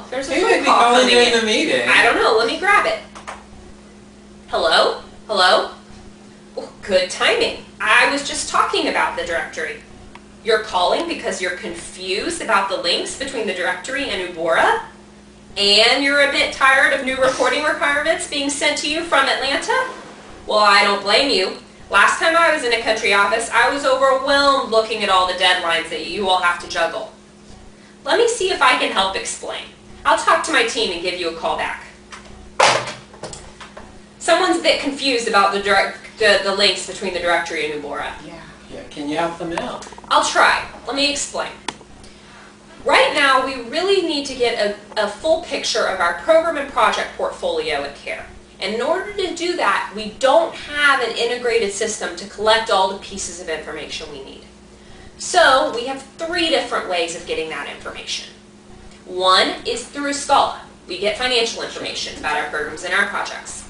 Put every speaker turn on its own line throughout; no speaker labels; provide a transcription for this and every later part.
There's a
Who
phone
would be
call
calling
coming
during
in.
the meeting?
I don't know. Let me grab it. Hello? Hello? Oh, good timing. I was just talking about the directory. You're calling because you're confused about the links between the directory and Ubora? And you're a bit tired of new reporting requirements being sent to you from Atlanta? Well, I don't blame you. Last time I was in a country office, I was overwhelmed looking at all the deadlines that you all have to juggle. Let me see if I can help explain. I'll talk to my team and give you a call back. Someone's a bit confused about the links between the directory and Ubora.
Yeah, can you help them out?
I'll try. Let me explain. Right now, we really need to get a full picture of our program and project portfolio at CARE. And in order to do that, we don't have an integrated system to collect all the pieces of information we need. So we have 3 different ways of getting that information. One is through Scala. We get financial information about our programs and our projects.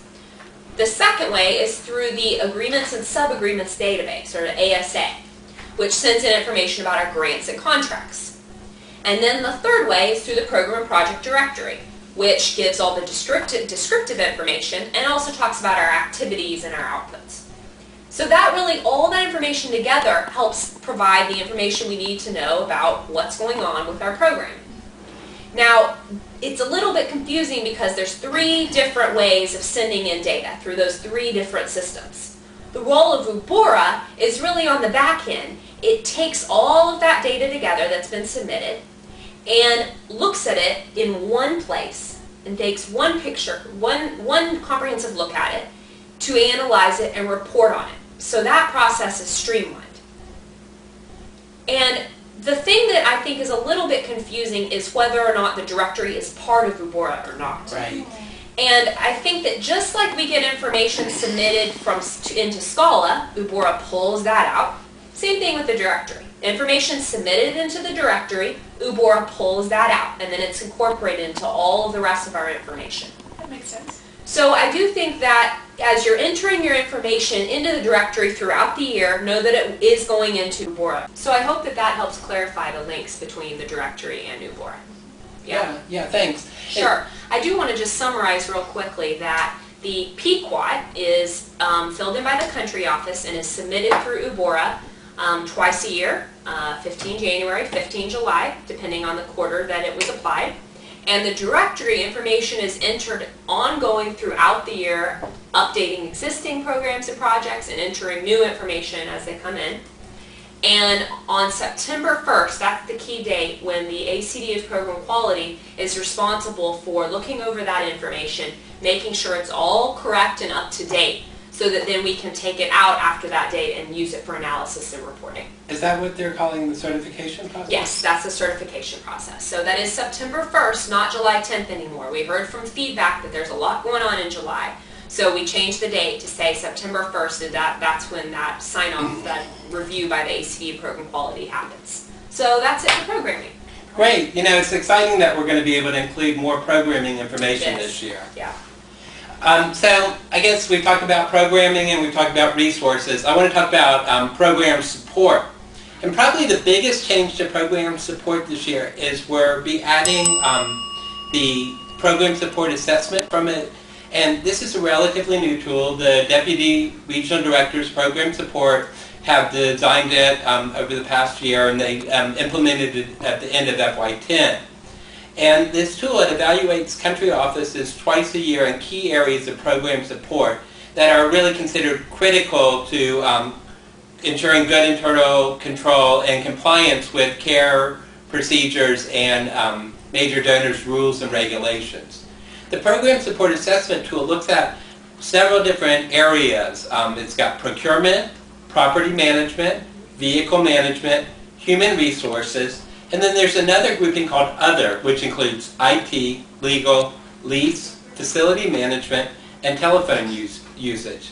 The second way is through the Agreements and Sub-Agreements database, or the ASA, which sends in information about our grants and contracts. And then the third way is through the Program and Project Directory, which gives all the descriptive information and also talks about our activities and our outputs. So that really, all that information together helps provide the information we need to know about what's going on with our program. Now, it's a little bit confusing because there's 3 different ways of sending in data through those 3 different systems. The role of Ubora is really on the back end. It takes all of that data together that's been submitted and looks at it in one place and takes one picture, one comprehensive look at it to analyze it and report on it. So that process is streamlined. And the thing that I think is a little bit confusing is whether or not the directory is part of Ubora or not.
Right.
And I think that just like we get information submitted into Scala, Ubora pulls that out. Same thing with the directory. Information submitted into the directory, Ubora pulls that out, and then it's incorporated into all of the rest of our information.
That makes sense.
So I do think that as you're entering your information into the directory throughout the year, know that it is going into Ubora. So I hope that that helps clarify the links between the directory and Ubora.
Yeah, thanks.
Sure. I do want to just summarize real quickly that the PQUAT is filled in by the country office and is submitted through Ubora twice a year, 15 January, 15 July, depending on the quarter that it was applied. And the directory information is entered ongoing throughout the year, updating existing programs and projects and entering new information as they come in. And on September 1st, that's the key date when the ACD of Program Quality is responsible for looking over that information, making sure it's all correct and up to date, so that then we can take it out after that date and use it for analysis and reporting.
Is that what they're calling the certification process?
Yes, that's the certification process. So that is September 1st, not July 10th anymore. We heard from feedback that there's a lot going on in July. So we changed the date to say September 1st, and that's when that sign-off, that review by the ACD Program Quality happens. So that's it for programming.
Great. You know, it's exciting that we're going to be able to include more programming information this year.
Yeah.
So I guess we talked about programming and we talked about resources. I want to talk about program support. And probably the biggest change to program support this year is we'll be adding the program support assessment from it. And this is a relatively new tool. The Deputy Regional Directors Program Support have designed it over the past year, and they implemented it at the end of FY10. And this tool, it evaluates country offices twice a year in key areas of program support that are really considered critical to ensuring good internal control and compliance with CARE procedures and major donors' rules and regulations. The Program Support Assessment Tool looks at several different areas. It's got procurement, property management, vehicle management, human resources, and then there's another grouping called Other, which includes IT, legal, lease, facility management, and telephone usage.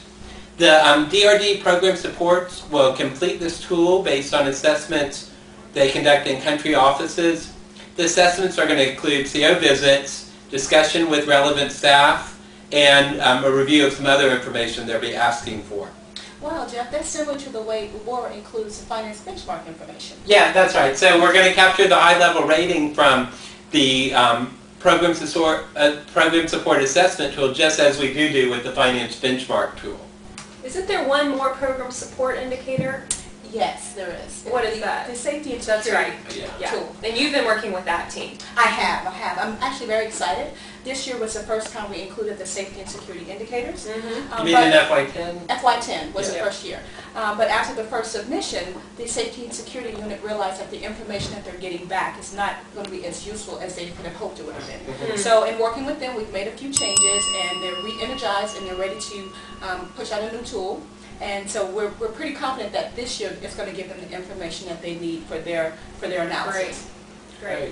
The DRD program supports will complete this tool based on assessments they conduct in country offices. The assessments are going to include CO visits, discussion with relevant staff, and a review of some other information they'll be asking for.
Wow, Jeff, that's similar to the way Ubora includes the finance benchmark information.
Yeah, that's right. So we're going to capture the high-level rating from the program support assessment tool, just as we do with the finance benchmark tool.
Isn't there one more program support indicator?
Yes, there is.
What is that?
The safety and
That's
security
right.
Yeah.
Tool. And you've been working with that team.
I have. I'm actually very excited. This year was the first time we included the safety and security indicators.
Mm-hmm.
You mean in FY10?
FY10 was the
Yeah.
first year. But after the first submission, the safety and security unit realized that the information that they're getting back is not going to be as useful as they could have hoped it would have been.
Mm-hmm.
So in working with them, we've made a few changes, and they're re-energized and they're ready to push out a new tool. And so we're pretty confident that this year it's going to give them the information that they need for their analysis.
Great.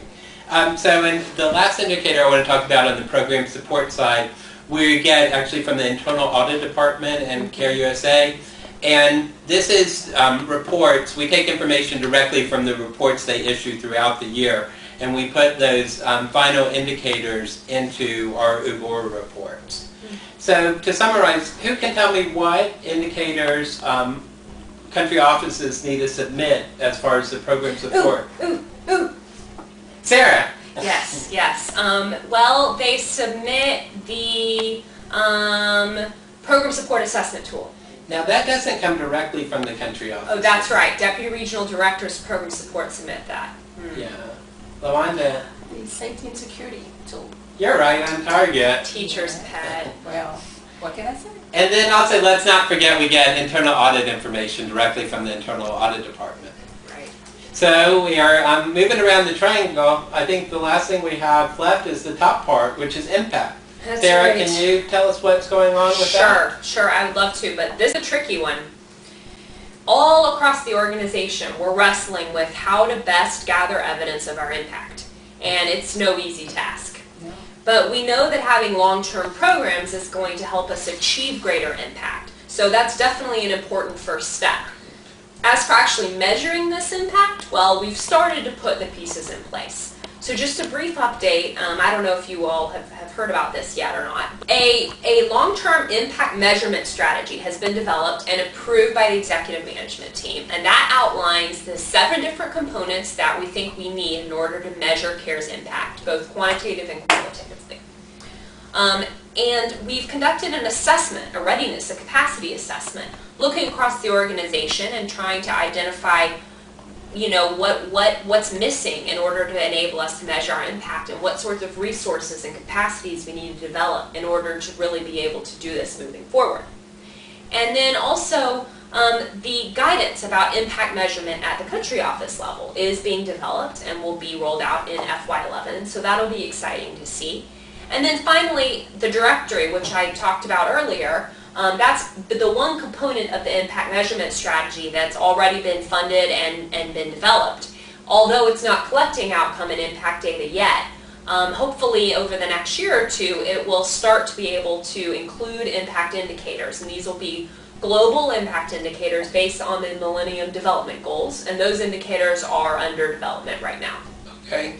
So in the last indicator I want to talk about on the program support side, we get actually from the internal audit department and CARE USA. And this is reports. We take information directly from the reports they issue throughout the year, and we put those final indicators into our Ubora reports. So to summarize, who can tell me what indicators country offices need to submit as far as the program support?
Ooh.
Sarah.
Yes. Well, they submit the program support assessment tool.
Now that doesn't come directly from the country office.
Oh, that's right. Deputy Regional Directors of Program Support submit that.
Yeah. LaWanda.
The safety and security tool.
You're right, on target.
Teacher's pet.
Well, what can I say?
And then also, let's not forget we get internal audit information directly from the internal audit department.
Right.
So we are moving around the triangle. I think the last thing we have left is the top part, which is impact.
That's
Sarah,
right.
can you tell us what's going on with that?
Sure, I would love to, but this is a tricky one. All across the organization, we're wrestling with how to best gather evidence of our impact, and it's no easy task.
No.
But we know that having long-term programs is going to help us achieve greater impact, so that's definitely an important first step. As for actually measuring this impact, well, we've started to put the pieces in place. So just a brief update, I don't know if you all have heard about this yet or not. A long-term impact measurement strategy has been developed and approved by the executive management team, and that outlines the 7 different components that we think we need in order to measure CARE's impact, both quantitative and qualitatively. And we've conducted an assessment, a readiness, a capacity assessment, looking across the organization and trying to identify what's missing in order to enable us to measure our impact, and what sorts of resources and capacities we need to develop in order to really be able to do this moving forward. And then also the guidance about impact measurement at the country office level is being developed and will be rolled out in FY11, so that'll be exciting to see. And then finally, the directory, which I talked about earlier, that's the one component of the impact measurement strategy that's already been funded and been developed. Although it's not collecting outcome and impact data yet, hopefully over the next year or two it will start to be able to include impact indicators, and these will be global impact indicators based on the Millennium Development Goals, and those indicators are under development right now.
Okay.